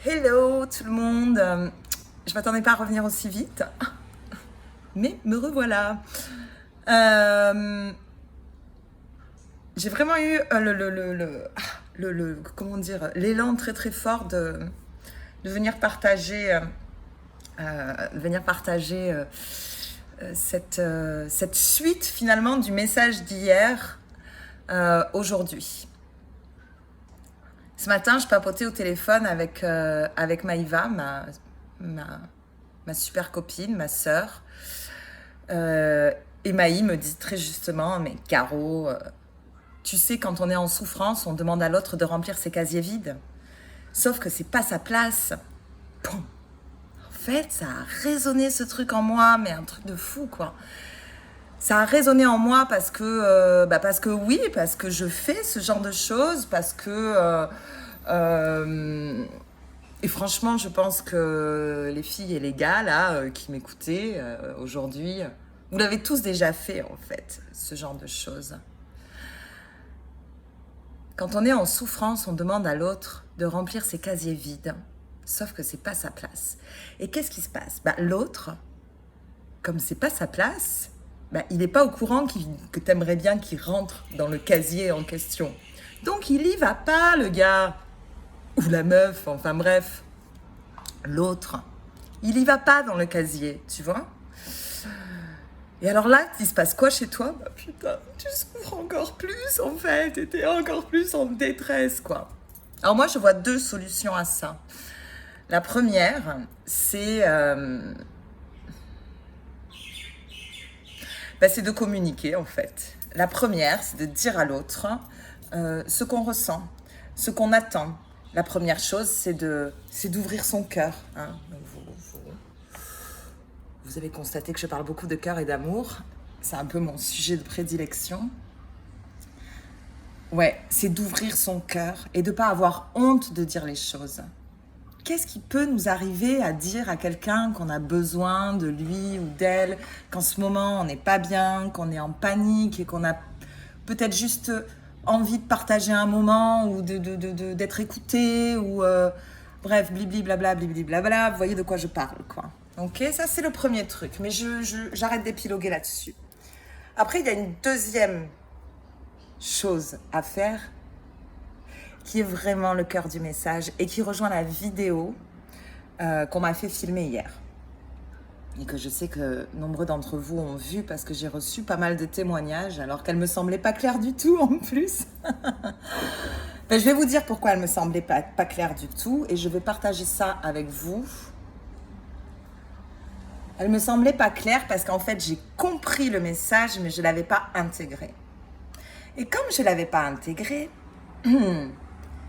Hello tout le monde. Je m'attendais pas à revenir aussi vite, mais me revoilà. J'ai vraiment eu comment dire, l'élan très très fort de venir partager, cette suite finalement du message d'hier aujourd'hui. Ce matin, je papotais au téléphone avec Maïva, ma super copine, ma sœur. Et Maï me dit très justement, mais Caro, tu sais, quand on est en souffrance, on demande à l'autre de remplir ses casiers vides. Sauf que c'est pas sa place. Bon. En fait, ça a résonné ce truc en moi, mais un truc de fou, quoi. Ça a résonné en moi parce que oui, parce que je fais ce genre de choses, parce que... et franchement, je pense que les filles et les gars, là, qui m'écoutaient aujourd'hui, vous l'avez tous déjà fait, en fait, ce genre de choses. Quand on est en souffrance, on demande à l'autre de remplir ses casiers vides, sauf que c'est pas sa place. Et qu'est-ce qui se passe ? L'autre, comme c'est pas sa place... il n'est pas au courant que tu aimerais bien qu'il rentre dans le casier en question. Donc, il y va pas, le gars. Ou la meuf, enfin bref. L'autre. Il y va pas dans le casier, tu vois. Et alors là, il se passe quoi chez toi ? Putain, tu souffres encore plus, en fait. Et t'es encore plus en détresse, quoi. Alors moi, je vois deux solutions à ça. La première, c'est... c'est de communiquer, en fait. La première, c'est de dire à l'autre ce qu'on ressent, ce qu'on attend. La première chose, c'est d'ouvrir son cœur. Hein. Vous avez constaté que je parle beaucoup de cœur et d'amour. C'est un peu mon sujet de prédilection. Ouais, c'est d'ouvrir son cœur et de ne pas avoir honte de dire les choses. Qu'est-ce qui peut nous arriver à dire à quelqu'un qu'on a besoin de lui ou d'elle, qu'en ce moment on n'est pas bien, qu'on est en panique et qu'on a peut-être juste envie de partager un moment ou d'être écouté ou bref, blibli blabla, blibli blabla, vous voyez de quoi je parle, quoi. Ok, ça c'est le premier truc, mais j'arrête d'épiloguer là-dessus. Après, il y a une deuxième chose à faire qui est vraiment le cœur du message et qui rejoint la vidéo qu'on m'a fait filmer hier. Et que je sais que nombreux d'entre vous ont vu parce que j'ai reçu pas mal de témoignages alors qu'elle me semblait pas claire du tout en plus. Je vais vous dire pourquoi elle me semblait pas claire du tout et je vais partager ça avec vous. Elle me semblait pas claire parce qu'en fait j'ai compris le message mais je l'avais pas intégré. Et comme je l'avais pas intégré...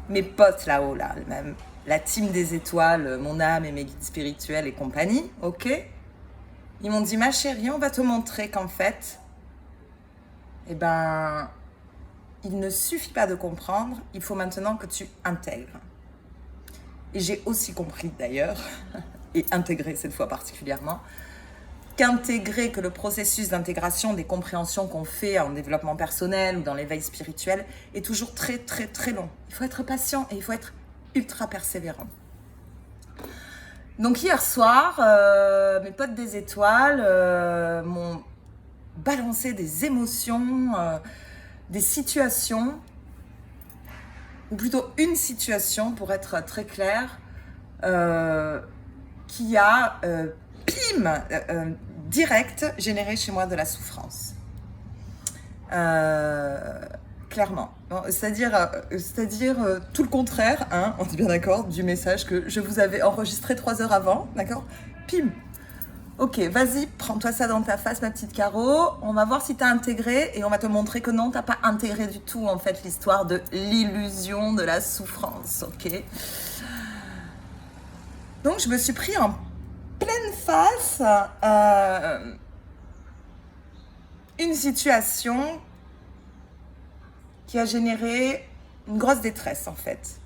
mes potes là-haut, là, même la team des étoiles, mon âme et mes guides spirituels et compagnie, ok ? Ils m'ont dit, ma chérie, on va te montrer qu'en fait, il ne suffit pas de comprendre, il faut maintenant que tu intègres. Et j'ai aussi compris d'ailleurs, et intégré cette fois particulièrement, que le processus d'intégration des compréhensions qu'on fait en développement personnel ou dans l'éveil spirituel est toujours très très très long. Il faut être patient et il faut être ultra persévérant. Donc hier soir, mes potes des étoiles m'ont balancé des émotions, des situations, ou plutôt une situation pour être très clair, qui a... direct générer chez moi de la souffrance. Clairement. Bon, c'est-à-dire tout le contraire, hein, on est bien d'accord, du message que je vous avais enregistré 3 heures avant, d'accord ? Pim. Ok, vas-y, prends-toi ça dans ta face, ma petite Caro. On va voir si t'as intégré et on va te montrer que non, t'as pas intégré du tout, en fait, l'histoire de l'illusion de la souffrance, ok ? Donc, je me suis pris en pleine face une situation qui a généré une grosse détresse en fait.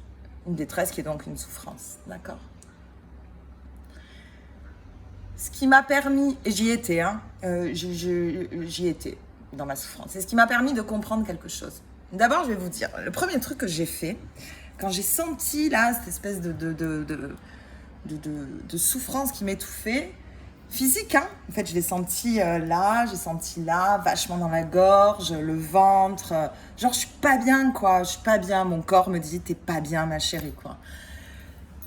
Une détresse qui est donc une souffrance, d'accord ? Ce qui m'a permis, et j'y étais, j'y étais dans ma souffrance, c'est ce qui m'a permis de comprendre quelque chose. D'abord, je vais vous dire, le premier truc que j'ai fait, quand j'ai senti là cette espèce de souffrance qui m'étouffait, physique, hein. En fait, je l'ai senti là, j'ai senti là, vachement dans la gorge, le ventre. Genre, je suis pas bien, quoi. Je suis pas bien. Mon corps me dit, t'es pas bien, ma chérie, quoi.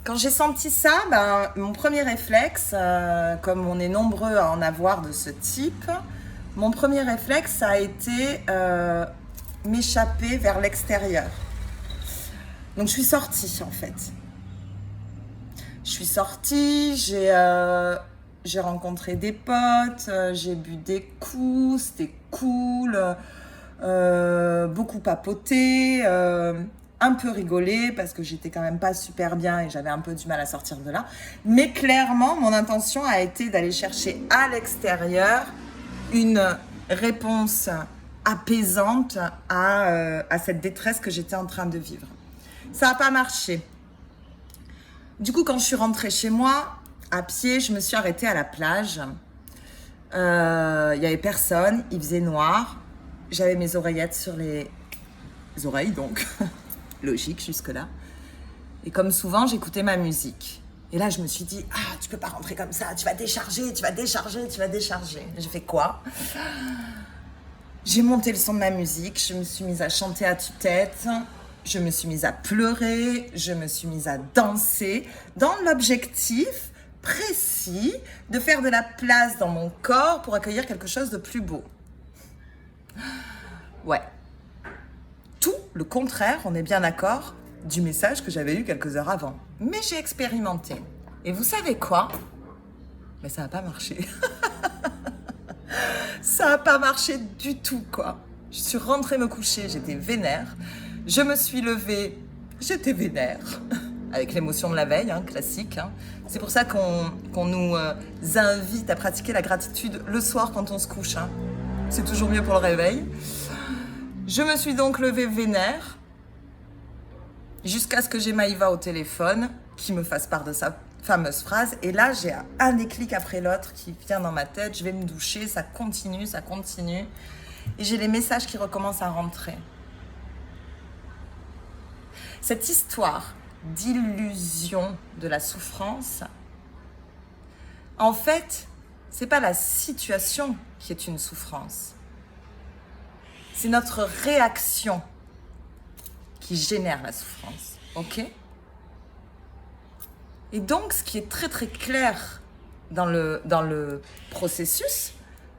Quand j'ai senti ça, ben, mon premier réflexe, comme on est nombreux à en avoir de ce type, mon premier réflexe, ça a été m'échapper vers l'extérieur. Donc, je suis sortie, en fait. Je suis sortie, j'ai rencontré des potes, j'ai bu des coups, c'était cool, beaucoup papoté, un peu rigolé parce que j'étais quand même pas super bien et j'avais un peu du mal à sortir de là. Mais clairement, mon intention a été d'aller chercher à l'extérieur une réponse apaisante à cette détresse que j'étais en train de vivre. Ça n'a pas marché. Du coup, quand je suis rentrée chez moi, à pied, je me suis arrêtée à la plage. Il n'y avait personne, il faisait noir. J'avais mes oreillettes sur les oreilles, donc logique jusque-là. Et comme souvent, j'écoutais ma musique. Et là, je me suis dit, ah, tu peux pas rentrer comme ça, tu vas décharger, tu vas décharger, tu vas décharger. J'ai fait quoi? J'ai monté le son de ma musique, je me suis mise à chanter à tue-tête. Je me suis mise à pleurer, je me suis mise à danser dans l'objectif précis de faire de la place dans mon corps pour accueillir quelque chose de plus beau. Ouais. Tout le contraire, on est bien d'accord, du message que j'avais eu quelques heures avant. Mais j'ai expérimenté. Et vous savez quoi? Mais ça n'a pas marché. Ça n'a pas marché du tout, quoi. Je suis rentrée me coucher, j'étais vénère. Je me suis levée, j'étais vénère, avec l'émotion de la veille, hein, classique. Hein. C'est pour ça qu'on nous invite à pratiquer la gratitude le soir quand on se couche. Hein. C'est toujours mieux pour le réveil. Je me suis donc levée vénère, jusqu'à ce que j'ai Maïva au téléphone, qui me fasse part de sa fameuse phrase. Et là, j'ai un déclic après l'autre qui vient dans ma tête. Je vais me doucher, ça continue, ça continue. Et j'ai les messages qui recommencent à rentrer. Cette histoire d'illusion de la souffrance, en fait, c'est pas la situation qui est une souffrance. C'est notre réaction qui génère la souffrance. Ok? Et donc, ce qui est très très clair dans le processus,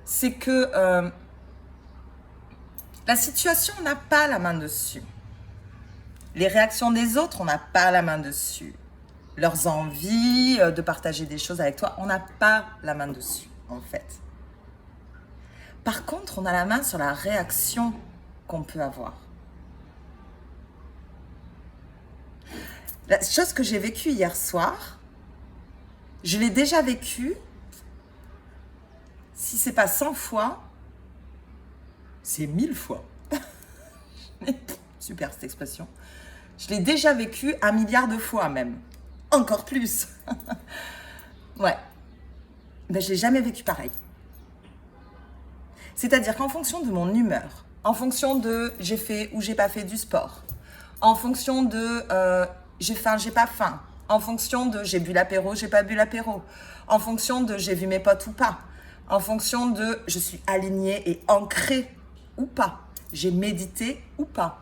c'est que la situation n'a pas la main dessus. Les réactions des autres, on n'a pas la main dessus. Leurs envies de partager des choses avec toi, on n'a pas la main dessus, en fait. Par contre, on a la main sur la réaction qu'on peut avoir. La chose que j'ai vécue hier soir, je l'ai déjà vécue, si c'est pas 100 fois, c'est 1000 fois. Super cette expression. Je l'ai déjà vécu 1 milliard de fois même. Encore plus. Ouais. Ben, je l'ai jamais vécu pareil. C'est-à-dire qu'en fonction de mon humeur, en fonction de j'ai fait ou j'ai pas fait du sport, en fonction de j'ai faim, j'ai pas faim, en fonction de j'ai bu l'apéro, j'ai pas bu l'apéro, en fonction de j'ai vu mes potes ou pas, en fonction de je suis alignée et ancrée ou pas, j'ai médité ou pas.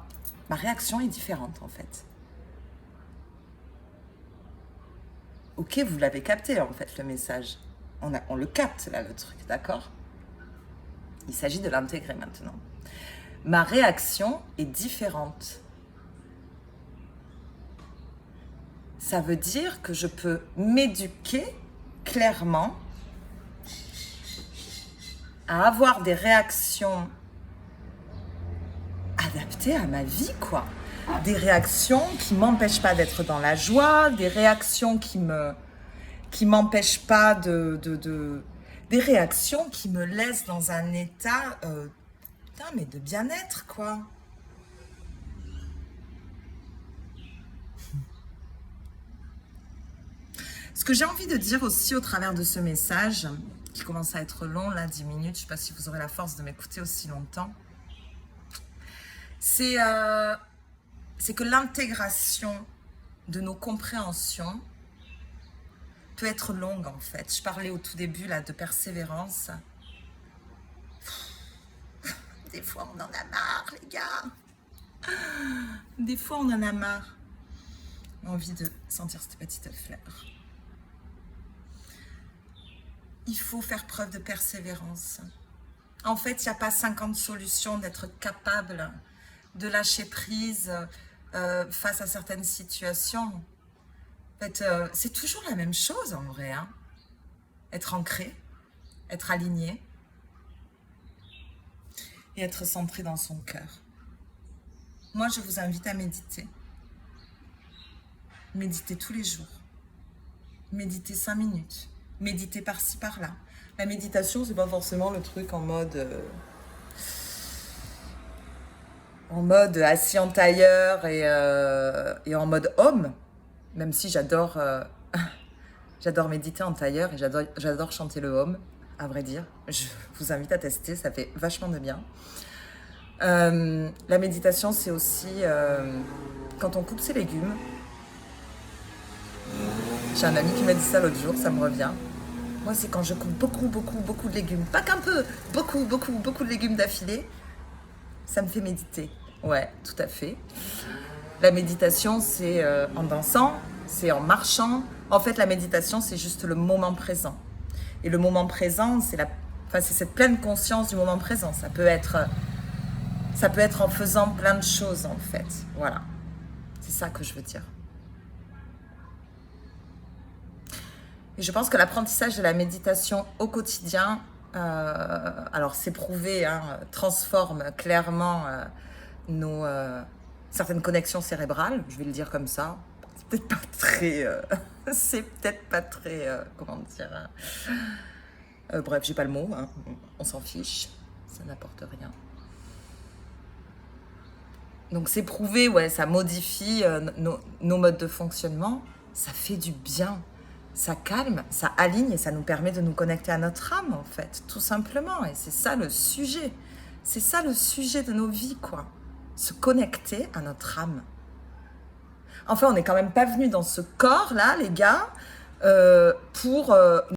Ma réaction est différente en fait. Ok, vous l'avez capté en fait le message. On le capte là le truc, d'accord? Il s'agit de l'intégrer maintenant. Ma réaction est différente. Ça veut dire que je peux m'éduquer clairement à avoir des réactions adaptées à ma vie, quoi. Des réactions qui m'empêchent pas d'être dans la joie, des réactions qui m'empêchent pas des réactions qui me laissent dans un état mais de bien-être, quoi. Ce que j'ai envie de dire aussi au travers de ce message, qui commence à être long, là, 10 minutes, je ne sais pas si vous aurez la force de m'écouter aussi longtemps, c'est que l'intégration de nos compréhensions peut être longue en fait. Je parlais au tout début là de persévérance. Des fois on en a marre les gars. Des fois on en a marre. Envie de sentir cette petite fleur. Il faut faire preuve de persévérance. En fait, il n'y a pas 50 solutions d'être capable de lâcher prise face à certaines situations. En fait, c'est toujours la même chose en vrai. Hein. Être ancré, être aligné et être centré dans son cœur. Moi, je vous invite à méditer. Méditez tous les jours. Méditez 5 minutes. Méditez par-ci, par-là. La méditation, c'est pas forcément le truc en mode assis en tailleur et en mode homme. Même si j'adore j'adore méditer en tailleur et j'adore chanter le home, à vrai dire. Je vous invite à tester, ça fait vachement de bien. La méditation, c'est aussi quand on coupe ses légumes. J'ai un ami qui m'a dit ça l'autre jour, ça me revient. Moi, c'est quand je coupe beaucoup de légumes. Pas qu'un peu, beaucoup de légumes d'affilée. Ça me fait méditer. Ouais, tout à fait. La méditation, c'est en dansant, c'est en marchant. En fait, la méditation, c'est juste le moment présent. Et le moment présent, c'est cette pleine conscience du moment présent. Ça peut être en faisant plein de choses, en fait. Voilà. C'est ça que je veux dire. Et je pense que l'apprentissage de la méditation au quotidien, alors c'est prouvé, hein, transforme clairement certaines connexions cérébrales, je vais le dire comme ça. C'est peut-être pas très, comment dire, bref, j'ai pas le mot, hein, on s'en fiche, ça n'apporte rien. Donc c'est prouvé, ouais, ça modifie nos modes de fonctionnement, ça fait du bien. Ça calme, ça aligne et ça nous permet de nous connecter à notre âme, en fait, tout simplement. Et c'est ça le sujet. C'est ça le sujet de nos vies, quoi. Se connecter à notre âme. Enfin, on n'est quand même pas venu dans ce corps-là, les gars, pour